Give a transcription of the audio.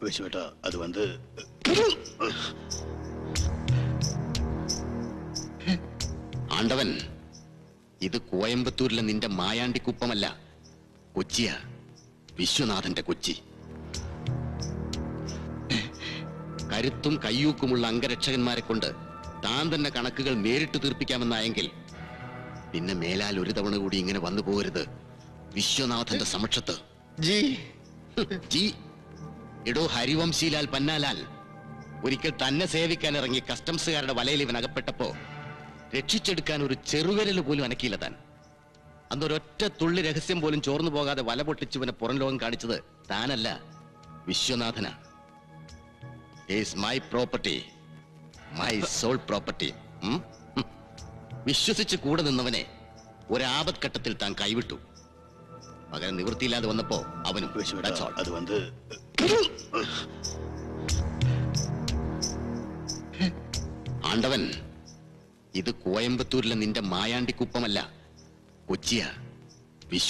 விஸ்வேட்டா அது வந்து ആണ്ടവൻ ഇത് കോയമ്പത്തൂരിലെ നിന്റെ മായാണ്ടി കുപ്പമല്ല, കൊച്ചിയാ, വിശ്വനാഥന്റെ കൊച്ചി. കരുത്തും കയ്യൂക്കുമുള്ള അംഗരക്ഷകന്മാരെ കൊണ്ട് താൻ തന്നെ കണക്കുകൾ നേരിട്ട് തീർപ്പിക്കാമെന്നായെങ്കിൽ പിന്നെ മേലാൽ ഒരു തവണ കൂടി ഇങ്ങനെ വന്നു പോകരുത് വിശ്വനാഥന്റെ സമക്ഷത്ത്. ജി എടോ ഹരിവംശീലാൽ പന്നാലാൽ ഒരിക്കൽ തന്നെ സേവിക്കാൻ ഇറങ്ങി കസ്റ്റംസുകാരുടെ വലയിൽ ഇവൻ അകപ്പെട്ടപ്പോ രക്ഷിച്ചെടുക്കാൻ ഒരു ചെറുവിരൽ പോലും അനക്കിയില്ല താൻ. അന്നൊരൊറ്റ തുള്ളി രഹസ്യം പോലും ചോർന്നു പോകാതെ വല പൊട്ടിച്ചുവനെ പുറം ലോകം കാണിച്ചത് താനല്ല, വിശ്വനാഥനാ. Is my property, my soul property. വിശ്വസിച്ച് കൂടെ നിന്നവനെ ഒരാപത്ഘട്ടത്തിൽ താൻ കൈവിട്ടു. പകരം നിവൃത്തിയില്ലാതെ വന്നപ്പോ അവനും அது வந்து ആണ്ടവൻ ഇത് കോയമ്പത്തൂരിലെ നിന്റെ മായാണ്ടി കുപ്പമല്ല, കൊച്ചിയാ, വിശ്വ